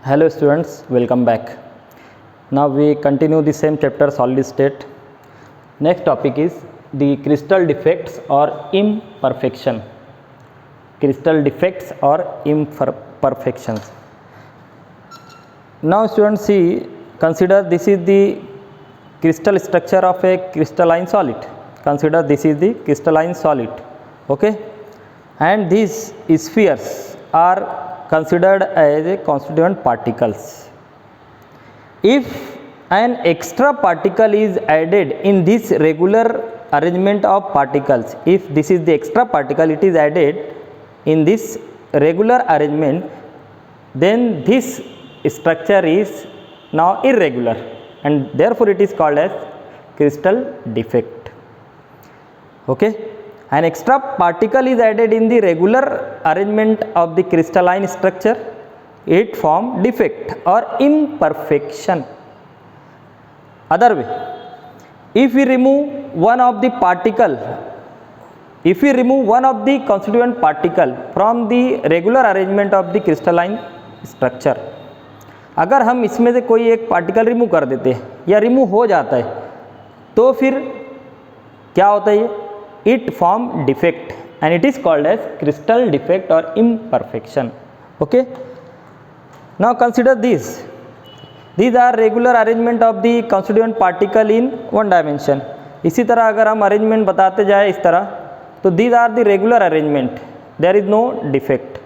Hello students, welcome back. Now we continue the same chapter solid state. Next topic is the crystal defects or imperfection. Crystal defects or imperfections. Now students see, consider this is the crystal structure of a crystalline solid. Consider this is the crystalline solid, okay, and these spheres are considered as a constituent particles. If an extra particle is added in this regular arrangement of particles, if this is the extra particle, it is added in this regular arrangement, then this structure is now irregular and therefore it is called as crystal defect. Okay. An extra particle is added in the regular arrangement of the crystalline structure, it form defect or imperfection. Other way, if we remove one of the particle, if we remove one of the constituent particle from the regular arrangement of the crystalline structure, अगर हम इसमें से कोई एक particle remove कर देते हैं या रिमूव हो जाता है तो फिर क्या होता है, ये it form defect and it is called as crystal defect or imperfection. Okay, now consider these are regular arrangement of the constituent particle in one dimension. इसी तरह अगर हम अरेंजमेंट बताते जाए इस तरह, तो these are the regular arrangement, there is no defect.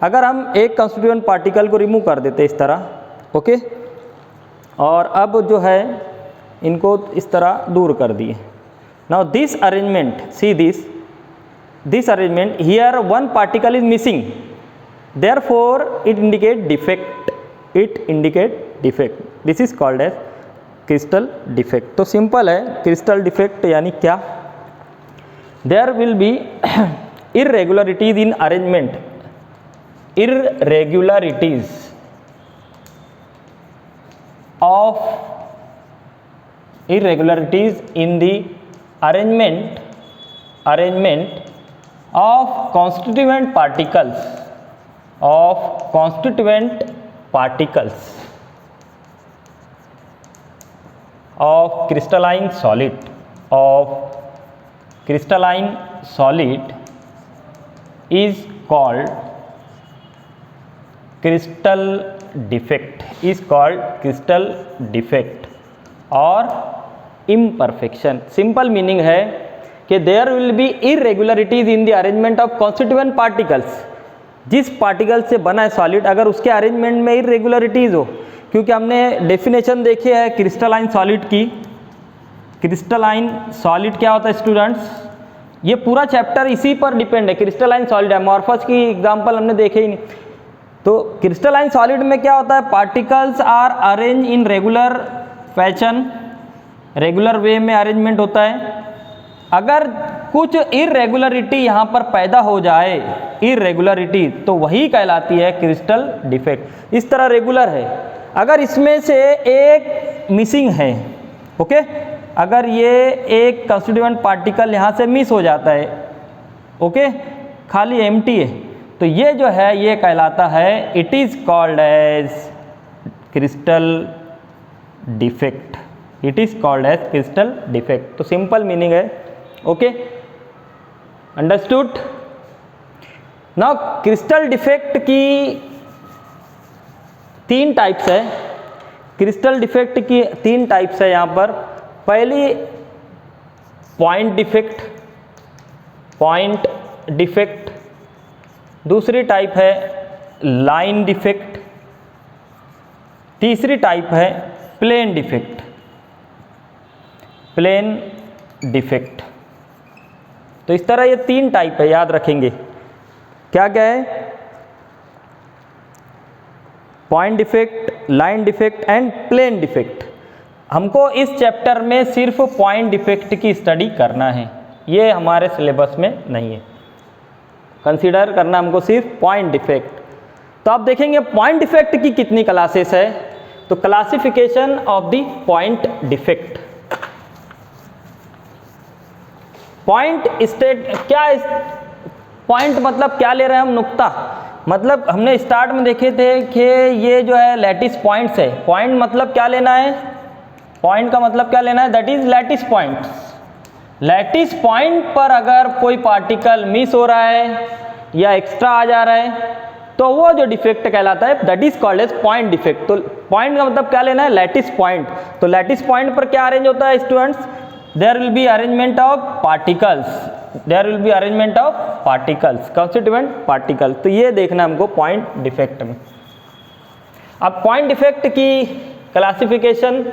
अगर हम एक constituent particle को रिमूव कर देते इस तरह, ओके, और अब जो है इनको इस तरह दूर कर दिए. Now this arrangement, see this arrangement, here one particle is missing, therefore it indicate defect, this is called as crystal defect. तो simple है, crystal defect यानी क्या, there will be irregularities in arrangement, irregularities in the arrangement of constituent particles of crystalline solid is called crystal defect or imperfection. Simple meaning है कि there will be irregularities in the arrangement of constituent particles. जिस particle से बना है solid, अगर उसके arrangement में irregularities हो, क्योंकि हमने डेफिनेशन देखी है क्रिस्टलाइन सॉलिड की. क्रिस्टलाइन सॉलिड क्या होता है स्टूडेंट्स, ये पूरा चैप्टर इसी पर डिपेंड है. क्रिस्टलाइन सॉलिड, एमॉर्फस की एग्जांपल हमने देखे ही नहीं. तो क्रिस्टलाइन सॉलिड में क्या होता है, particles are arrange in regular fashion, regular way में अरेंजमेंट होता है. अगर कुछ इरेगुलरिटी यहाँ पर पैदा हो जाए, इरेगुलरिटी, तो वही कहलाती है क्रिस्टल डिफेक्ट. इस तरह रेगुलर है, अगर इसमें से एक मिसिंग है, ओके, अगर ये एक कंस्टिट्यूएंट पार्टिकल यहाँ से मिस हो जाता है, ओके, खाली एम्प्टी है, तो ये जो है ये कहलाता है, it is called as crystal defect. It is called as crystal defect. तो सिंपल मीनिंग है, okay, understood. Now crystal defect की 3 टाइप्स है. क्रिस्टल डिफेक्ट की 3 टाइप्स है यहाँ पर. पहली पॉइंट डिफेक्ट, दूसरी टाइप है लाइन डिफेक्ट, तीसरी टाइप है प्लेन डिफेक्ट. तो इस तरह ये 3 टाइप है, याद रखेंगे. क्या क्या है, point defect, line defect and plane defect. हमको इस चैप्टर में सिर्फ पॉइंट डिफेक्ट की स्टडी करना है, ये हमारे सिलेबस में नहीं है. कंसीडर करना हमको सिर्फ पॉइंट डिफेक्ट. तो आप देखेंगे पॉइंट डिफेक्ट की कितनी क्लासेस है. तो classification of the point defect. Point state क्या, पॉइंट मतलब क्या ले रहे हैं हम, नुक्ता. मतलब हमने स्टार्ट में देखे थे कि ये जो है लैटिस पॉइंट्स है। पॉइंट मतलब क्या लेना है, पॉइंट का मतलब क्या लेना है, that is lattice points. Lattice point पर अगर कोई पार्टिकल मिस हो रहा है या एक्स्ट्रा आ जा रहा है तो वो जो डिफेक्ट कहलाता है that is called as point defect. तो पॉइंट का मतलब क्या लेना है, लैटिस पॉइंट। तो लैटिस पॉइंट पर क्या अरेंज होता है students, there will be arrangement of particles, there will be arrangement of particles, constituent particle. तो ये देखना हमको पॉइंट डिफेक्ट में। अब पॉइंट डिफेक्ट की क्लासिफिकेशन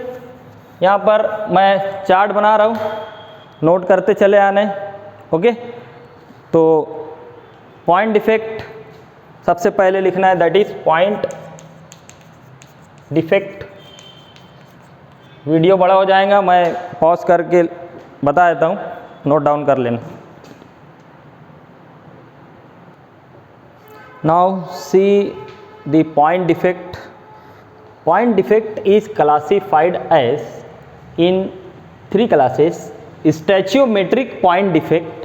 यहाँ पर मैं चार्ट बना रहा हूँ, नोट करते चले आने। ओके, तो पॉइंट डिफेक्ट सबसे पहले लिखना है that is point defect. Video बड़ा हो जाएगा, मैं पॉज करके बता देता हूँ, नोट डाउन कर लेना। Now see the point defect. Point defect is classified as in 3 classes: stoichiometric point defect,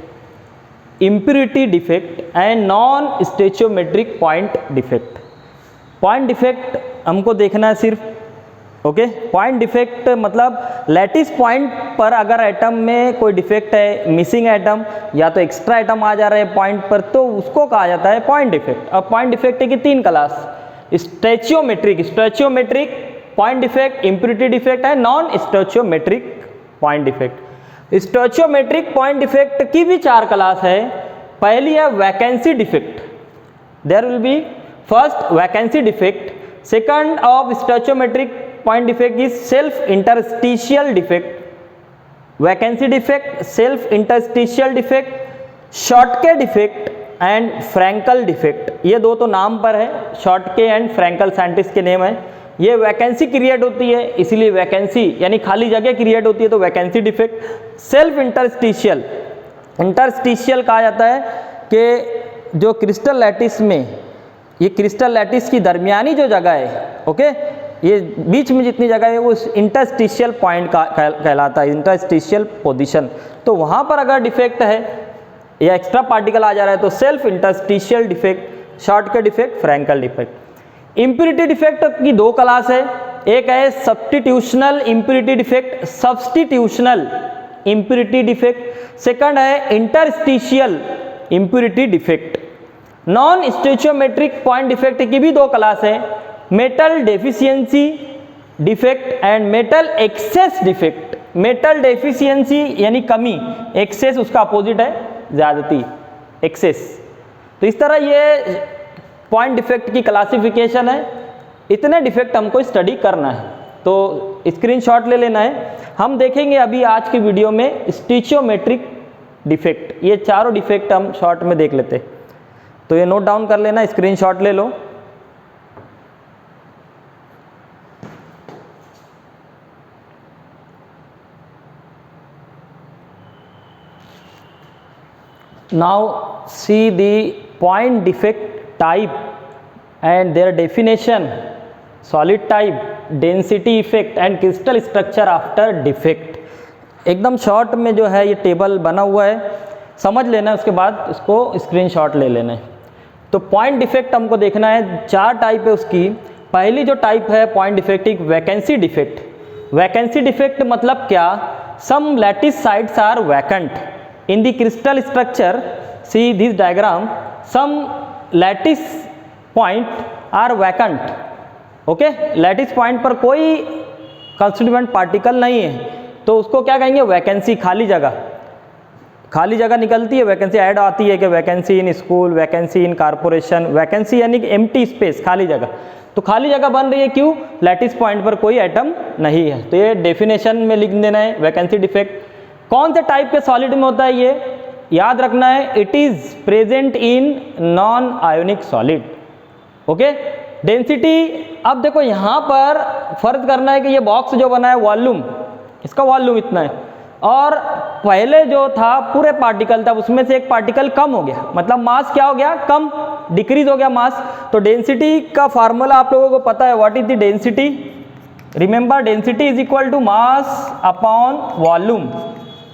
impurity defect and non stoichiometric point defect. Point defect हमको देखना है सिर्फ। ओके, पॉइंट डिफेक्ट मतलब लैटिस पॉइंट पर अगर atom में कोई डिफेक्ट है, मिसिंग एटम या तो एक्स्ट्रा एटम आ जा रहे हैं पॉइंट पर, तो उसको कहा जाता है पॉइंट डिफेक्ट। अब पॉइंट डिफेक्ट की 3 class: stoichiometric, stoichiometric point defect, impurity defect and non stoichiometric point defect. Stoichiometric point defect की भी 4 क्लास है। पहली है vacancy defect, there will be first vacancy defect. Second of stoichiometric point defect is self interstitial defect, vacancy defect, self interstitial defect, Schottky defect and Frenkel defect. ये 2 तो नाम पर है, शॉर्टके एंड फ्रैंकल साइंटिस्ट के name है। ये vacancy create होती है, इसीलिए वैकेंसी यानी खाली जगह क्रिएट होती है, तो vacancy defect. Self interstitial, interstitial कहा जाता है कि जो क्रिस्टल लैटिस में, ये क्रिस्टल लैटिस की दरमियानी जो जगह है, ओके, ये बीच में जितनी जगह है वो इंटरस्टिशियल पॉइंट का कहलाता है, इंटरस्टिशियल पोजीशन। तो वहाँ पर अगर डिफेक्ट है या एक्स्ट्रा पार्टिकल आ जा रहा है तो self interstitial defect, Schottky defect, Frenkel defect. Impurity defect की 2 क्लास है, एक है substitutional impurity defect, substitutional impurity defect. Second है interstitial impurity defect. Non stoichiometric point defect की भी 2 क्लास है, metal deficiency defect and metal excess defect. Metal deficiency यानी कमी, एक्सेस उसका अपोजिट है ज्यादती, एक्सेस। तो इस तरह ये पॉइंट डिफेक्ट की क्लासिफिकेशन है। इतने डिफेक्ट हमको स्टडी करना है, तो स्क्रीनशॉट ले लेना है। हम देखेंगे अभी आज की वीडियो में स्टैचियोमेट्रिक डिफेक्ट। ये चारों डिफेक्ट हम शॉर्ट में देख लेते, तो ये नोट डाउन कर लेना, स्क्रीनशॉट ले लो। Now see the point defect type and their definition, solid type, density effect and crystal structure after defect। एकदम शॉर्ट में जो है ये टेबल बना हुआ है, समझ लेना है, उसके बाद उसको स्क्रीनशॉट ले लेना है। तो पॉइंट डिफेक्ट हमको देखना है, 4 टाइप है उसकी। पहली जो टाइप है पॉइंट डिफेक्ट, एक वैकेंसी डिफेक्ट। वैकेंसी डिफेक्ट मतलब क्या, some lattice sites are vacant in the crystal structure, see this diagram, some lattice point are vacant, okay, lattice point पर कोई constituent particle नहीं है, तो उसको क्या कहेंगे, वैकेंसी, खाली जगह। खाली जगह निकलती है, वैकेंसी ऐड आती है कि vacancy in school, vacancy in corporation, vacancy यानी कि एम्प्टी स्पेस, खाली जगह। तो खाली जगह बन रही है क्यों, लैटिस पॉइंट पर कोई एटम नहीं है। तो ये डेफिनेशन में लिख देना है, वैकेंसी डिफेक्ट। कौन से टाइप के सॉलिड में होता है ये याद रखना है, it is present in non ionic solid, okay. Density, अब देखो यहाँ पर फर्क करना है कि ये बॉक्स जो बना है वॉल्यूम, इसका वॉल्यूम इतना है, और पहले जो था पूरे पार्टिकल था उसमें से एक पार्टिकल कम हो गया, मतलब मास क्या हो गया, कम, डिक्रीज हो गया मास। तो डेंसिटी का फार्मूला आप लोगों को पता है, what is the density, remember density is equal to mass upon volume,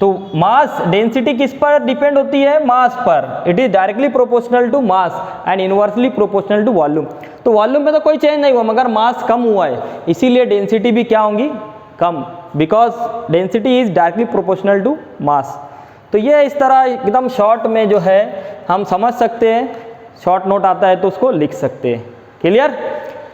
तो मास डेंसिटी किस पर डिपेंड होती है? मास पर। It is directly proportional to mass and inversely proportional to volume. तो वॉल्यूम में तो कोई चेंज नहीं हुआ मगर मास कम हुआ है, इसीलिए डेंसिटी भी क्या होंगी? कम, because density is directly proportional to mass. तो ये इस तरह एकदम शॉर्ट में जो है हम समझ सकते हैं, शॉर्ट नोट आता है तो उसको लिख सकते हैं। क्लियर?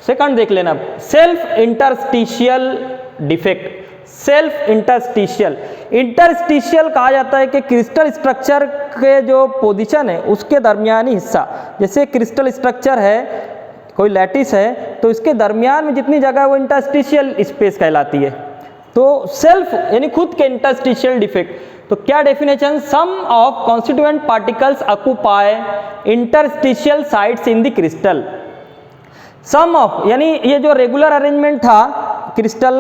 सेकंड देख लेना, self interstitial defect. Self interstitial, interstitial कहा जाता है कि क्रिस्टल स्ट्रक्चर के जो पोजीशन है उसके दरमियानी हिस्सा, जैसे क्रिस्टल स्ट्रक्चर है, कोई लैटिस है, तो इसके दरमियान में जितनी जगह है वो इंटरस्टिशियल स्पेस कहलाती है। तो सेल्फ यानी खुद के इंटरस्टिशियल डिफेक्ट। तो क्या definition? Some of constituent particles occupy interstitial sites in the crystal. Some of यानी ये जो रेगुलर अरेंजमेंट था क्रिस्टल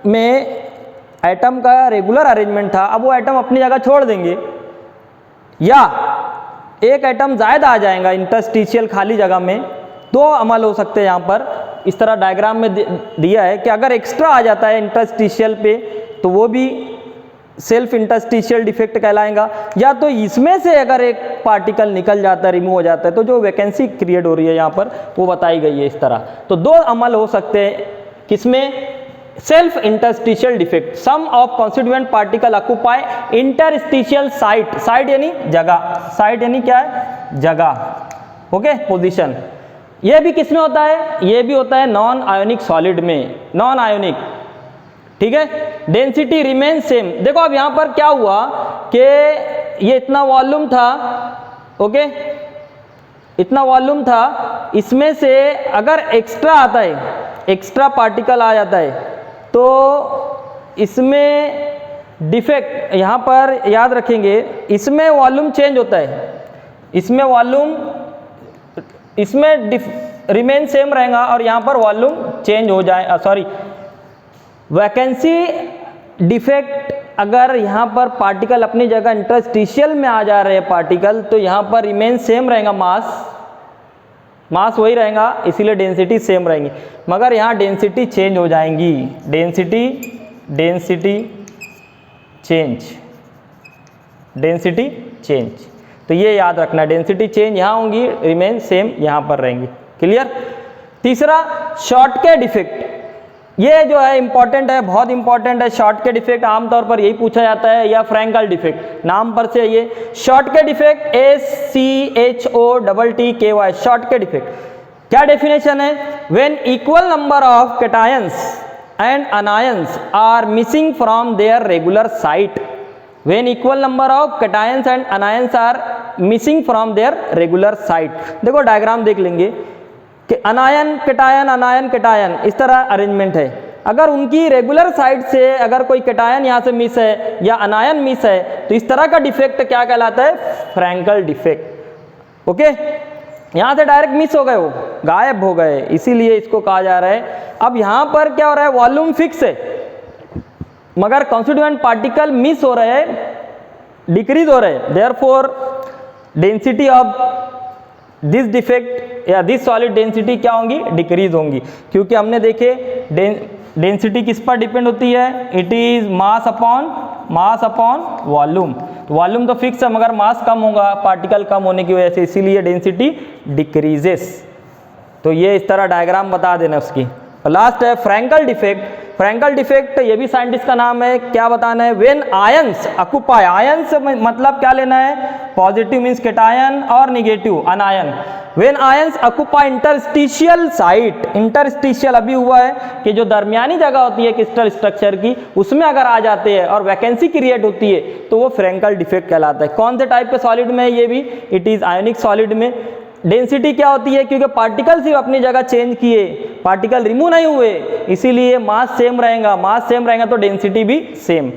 में, एटम का रेगुलर अरेंजमेंट था, अब वो एटम अपनी जगह छोड़ देंगे या एक एटम ज़्यादा आ जाएगा इंटरस्टिशियल खाली जगह में। दो अमल हो सकते हैं यहाँ पर, इस तरह डायग्राम में दिया है कि अगर एक्स्ट्रा आ जाता है इंटरस्टिशियल पे तो वो भी सेल्फ इंटरस्टिशियल डिफेक्ट कहलाएगा, या तो इसमें से अगर एक पार्टिकल निकल जाता है, रिमूव हो जाता है, तो जो वैकेंसी क्रिएट हो रही है यहाँ पर वो बताई गई है इस तरह। तो दो अमल हो सकते हैं किसमें? Self interstitial defect. Some of constituent particle occupy interstitial site, site यानी जगह, साइट यानी क्या है? जगह, ओके, पोजीशन। ये भी किसमें होता है? ये भी होता है नॉन आयोनिक सॉलिड में, नॉन आयोनिक, ठीक है। Density remain same. देखो अब यहाँ पर क्या हुआ कि ये इतना वॉल्यूम था, ओके, इतना वॉल्यूम था, इसमें से अगर एक्स्ट्रा आता है, एक्स्ट्रा पार्टिकल आ जाता है तो इसमें डिफेक्ट, यहाँ पर याद रखेंगे, इसमें वॉल्यूम चेंज होता है, इसमें वॉल्यूम, इसमें रिमेन सेम रहेगा और यहाँ पर वॉल्यूम चेंज हो जाए, सॉरी, वैकेंसी डिफेक्ट। अगर यहाँ पर पार्टिकल अपनी जगह इंटरस्टिशियल में आ जा रहे हैं पार्टिकल, तो यहाँ पर रिमेन सेम रहेगा, मास वही रहेगा, इसीलिए डेंसिटी सेम रहेंगी, मगर यहाँ डेंसिटी चेंज हो जाएंगी, डेंसिटी चेंज। तो ये याद रखना, डेंसिटी चेंज यहाँ होंगी, रिमेन सेम यहाँ पर रहेंगी। क्लियर? तीसरा, शॉर्टकट डिफेक्ट। ये जो है इंपॉर्टेंट है, बहुत इंपॉर्टेंट है। शॉर्टकट डिफेक्ट आमतौर पर यही पूछा जाता है, या फ्रैंकल डिफेक्ट, नाम पर से ये Schottky defect, SCHOTTKY, Schottky defect. क्या डेफिनेशन है? When equal number of cations and anions are missing from their regular site. When equal number of cations and anions are missing from their regular site. देखो diagram देख लेंगे कि अनायन cation, अनायन cation, इस तरह arrangement है। अगर उनकी रेगुलर साइड से अगर कोई कैटायन यहाँ से मिस है या अनायन मिस है, तो इस तरह का डिफेक्ट क्या कहलाता है? Frenkel defect. ओके, यहाँ से डायरेक्ट मिस हो गए, वो गायब हो गए, इसीलिए इसको कहा जा रहा है। अब यहाँ पर क्या हो रहा है? वॉल्यूम फिक्स है मगर कॉन्स्टिट्यूएंट पार्टिकल मिस हो रहे हैं, डिक्रीज हो रहे हैं, therefore density of this defect या दिस सॉलिड डेंसिटी क्या होंगी? डिक्रीज होंगी, क्योंकि हमने देखे डेंसिटी किस पर डिपेंड होती है? It is mass upon volume. Volume तो फिक्स है मगर मास कम होगा पार्टिकल कम होने की वजह से, इसीलिए डेंसिटी डिक्रीजेस। तो ये इस तरह डायग्राम बता देना उसकी। लास्ट है फ्रैंकल डिफेक्ट। फ्रैंकल डिफेक्ट ये भी साइंटिस्ट का नाम है, क्या बताना है? व्हेन आयंस ऑक्यूपाई, आयंस मतलब क्या लेना है? पॉजिटिव मीन्स कैटायन और negative अनायन। When ions occupy interstitial site, interstitial अभी हुआ है कि जो दरमियानी जगह होती है क्रिस्टल स्ट्रक्चर की, उसमें अगर आ जाते हैं और वैकेंसी क्रिएट होती है तो वो फ्रैंकल डिफेक्ट कहलाता है। कौन से टाइप के सॉलिड में है? ये भी इट इज आयोनिक सॉलिड में। डेंसिटी क्या होती है? क्योंकि पार्टिकल सिर्फ अपनी जगह चेंज किए, पार्टिकल रिमूव नहीं हुए, इसीलिए मास सेम रहेगा, मास सेम रहेगा तो डेंसिटी भी same.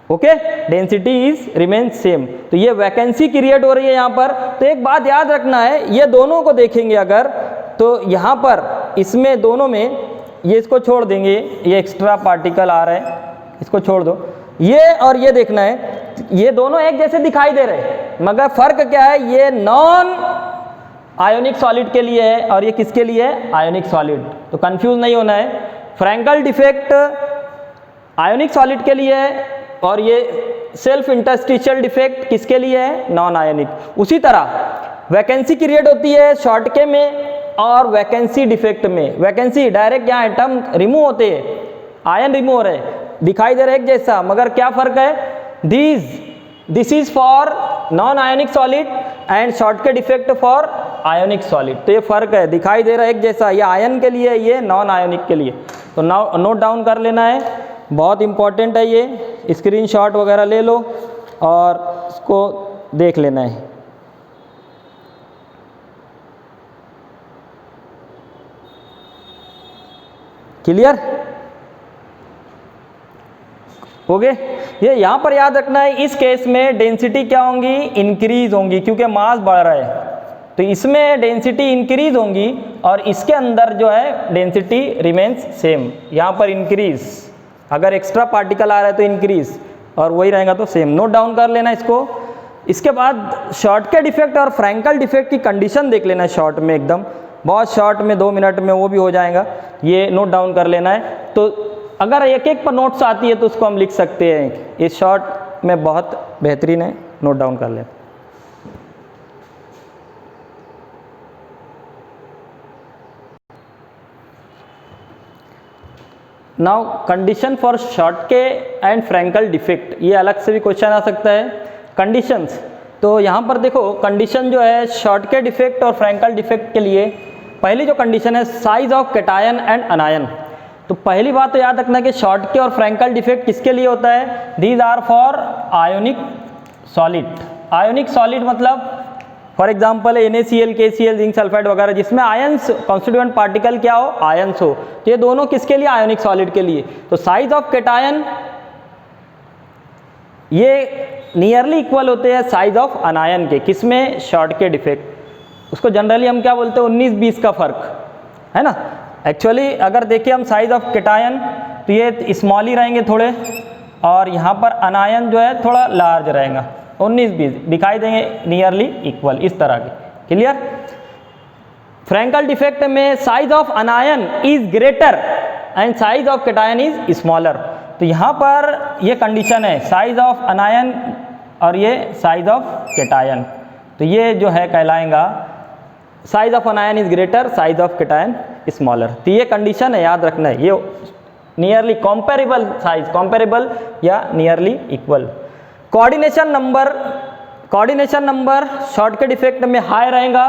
Okay, density is remain same. तो ये वैकेंसी क्रिएट हो रही है यहाँ पर। तो एक बात याद रखना है, ये दोनों को देखेंगे अगर, तो यहाँ पर इसमें दोनों में ये इसको छोड़ देंगे, ये एक्स्ट्रा पार्टिकल आ रहा है, इसको छोड़ दो, ये और ये देखना है, ये दोनों एक जैसे दिखाई दे रहे हैं मगर फर्क क्या है? ये नॉन आयोनिक सॉलिड के लिए है और ये किसके लिए है? Ionic solid. तो कंफ्यूज नहीं होना है। फ्रैंकल डिफेक्ट आयोनिक सॉलिड के लिए है और ये सेल्फ इंटरस्टिशियल डिफेक्ट किसके लिए है? Non ionic. उसी तरह वैकेंसी क्रिएट होती है शॉर्ट के में और वैकेंसी डिफेक्ट में। वैकेंसी डायरेक्ट यहाँ एटम रिमूव होते हैं, आयन रिमूव हो रहे हैं, दिखाई दे रहा है एक जैसा, मगर क्या फर्क है? This is for non ionic solid and short के डिफेक्ट फॉर आयोनिक सॉलिड। तो ये फर्क है, दिखाई दे रहा है एक जैसा, ये आयन के लिए, ये नॉन आयोनिक के लिए। तो नोट डाउन कर लेना है, बहुत इंपॉर्टेंट है ये, स्क्रीनशॉट वगैरह ले लो और इसको देख लेना है। क्लियर हो गए? ये यहाँ पर याद रखना है, इस केस में डेंसिटी क्या होंगी? इंक्रीज होंगी, क्योंकि मास बढ़ रहा है, तो इसमें डेंसिटी इंक्रीज होंगी और इसके अंदर जो है डेंसिटी रिमेन्स सेम। यहाँ पर इंक्रीज, अगर एक्स्ट्रा पार्टिकल आ रहा है तो इंक्रीज, और वही रहेगा तो सेम। नोट डाउन कर लेना इसको। इसके बाद शॉर्टकट डिफेक्ट और फ्रैंकल डिफेक्ट की कंडीशन देख लेना है शॉर्ट में, एकदम बहुत शॉर्ट में, 2 मिनट में वो भी हो जाएगा। ये नोट डाउन कर लेना है। तो अगर एक एक पर नोट्स आती है तो उसको हम लिख सकते हैं, ये शॉर्ट में बहुत बेहतरीन है, नोट डाउन कर लें। नाउ कंडीशन फॉर शॉर्ट के एंड फ्रैंकल डिफेक्ट, ये अलग से भी क्वेश्चन आ सकता है। कंडीशंस, तो यहाँ पर देखो कंडीशन जो है शॉर्ट के डिफेक्ट और फ्रैंकल डिफेक्ट के लिए, पहली जो कंडीशन है साइज ऑफ कैटायन एंड अनायन। तो पहली बात तो याद रखना कि शॉर्ट के और फ्रैंकल डिफेक्ट किसके लिए होता है? These are for ionic solid. Ionic solid मतलब for example NaCl, KCl, zinc sulphide वगैरह, जिसमें आयंस कॉन्स्टिट्यूएंट पार्टिकल क्या हो? आयंस हो। तो ये दोनों किसके लिए? आयोनिक सॉलिड के लिए। तो साइज ऑफ कैटायन ये नियरली इक्वल होते हैं साइज ऑफ अनायन के, किसमें? शॉर्ट के डिफेक्ट। उसको जनरली हम क्या बोलते हैं? 19-20 का फर्क है ना। एक्चुअली अगर देखिए हम साइज ऑफ कैटायन, तो ये स्मॉल ही रहेंगे थोड़े, और यहाँ पर अनायन जो है थोड़ा लार्ज रहेगा, 19-20 दिखाई देंगे, नियरली इक्वल इस तरह के। क्लियर? फ्रैंकल डिफेक्ट में size of अनायन is greater and size of cation is smaller. तो यहाँ पर ये कंडीशन है, साइज ऑफ अनायन और ये साइज ऑफ कैटायन, तो ये जो है कहलाएगा size of अनायन is greater, size of cation smaller. तो ये कंडीशन है, याद रखना है, ये नियरली कॉम्पेरेबल साइज, कॉम्पेरेबल या nearly equal. Coordination number short के डिफेक्ट में हाई रहेगा,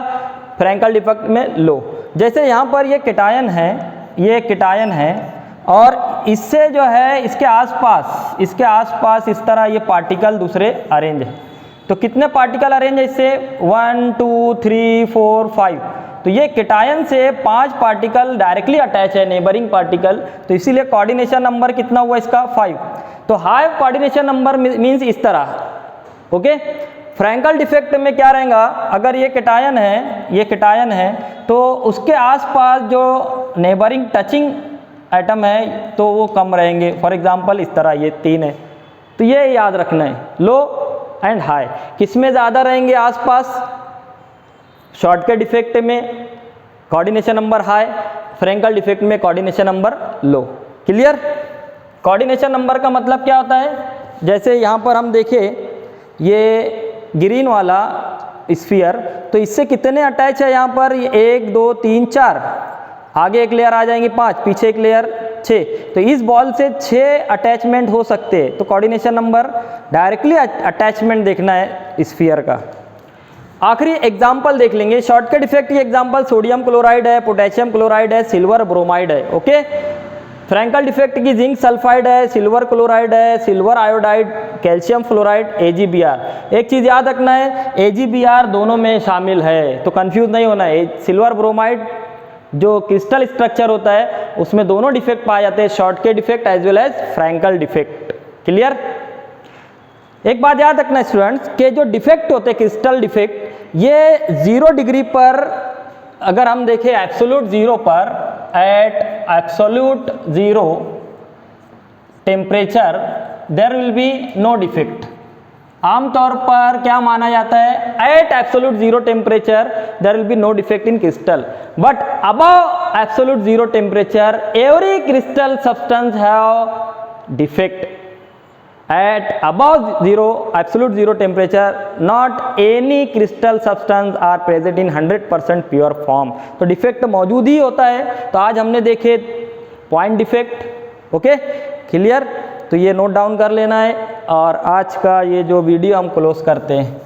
फ्रैंकल डिफेक्ट में लो। जैसे यहाँ पर ये कैटायन है, ये कैटायन है, और इससे जो है इसके आसपास इस तरह ये पार्टिकल दूसरे अरेंज है। तो कितने पार्टिकल अरेंज है इससे? 1 2 3 4 5। तो ये कैटायन से 5 पार्टिकल डायरेक्टली अटैच है, नेबरिंग पार्टिकल, तो इसीलिए कोऑर्डिनेशन नंबर कितना हुआ इसका? 5। तो हाई कोऑर्डिनेशन नंबर मीन्स इस तरह। ओके, फ्रैंकल डिफेक्ट में क्या रहेगा? अगर ये कैटायन है तो उसके आसपास जो नेबरिंग टचिंग एटम है तो वो कम रहेंगे। फॉर एग्जांपल इस तरह ये 3 है, तो ये याद रखना है, लो एंड हाई किस में ज़्यादा रहेंगे आसपास? शॉर्ट के डिफेक्ट में coordination number high, Frenkel defect में coordination number low. Clear? Coordination number का मतलब क्या होता है? जैसे यहाँ पर हम देखें ये ग्रीन वाला स्फीयर, तो इससे कितने अटैच है यहाँ पर? 1 2 3 4, आगे एक लेयर आ जाएंगी 5, पीछे एक लेयर 6। तो इस बॉल से 6 अटैचमेंट हो सकते हैं। तो कोऑर्डिनेशन नंबर डायरेक्टली अटैचमेंट देखना है स्फीयर का। आखिरी एग्जाम्पल देख लेंगे शॉर्ट के डिफेक्ट की एग्जाम्पल, सोडियम क्लोराइड है, पोटेशियम क्लोराइड है, सिल्वर ब्रोमाइड है। ओके, फ्रैंकल डिफेक्ट की जिंक सल्फाइड है, सिल्वर क्लोराइड है, silver iodide, calcium fluoride, AgBr। एक चीज़ याद रखना है, AgBr दोनों में शामिल है, तो कंफ्यूज नहीं होना है। सिल्वर ब्रोमाइड जो क्रिस्टल स्ट्रक्चर होता है उसमें दोनों डिफेक्ट पाए जाते हैं, Schottky defect as well as Frenkel defect. Clear? एक बात याद रखना स्टूडेंट्स के जो डिफेक्ट होते हैं क्रिस्टल डिफेक्ट, ये 0 डिग्री पर अगर हम देखें एब्सोल्यूट 0 पर, at absolute 0 temperature there will be no defect. आमतौर पर क्या माना जाता है? At absolute 0 temperature there will be no defect in crystal, but above absolute 0 temperature every crystal substance have defect. at above zero absolute zero temperature not any crystal substance are present in 100% pure form। तो defect मौजूद ही होता है। तो आज हमने देखे point defect. Okay, clear? तो ये नोट डाउन कर लेना है और आज का ये जो वीडियो हम क्लोज करते हैं।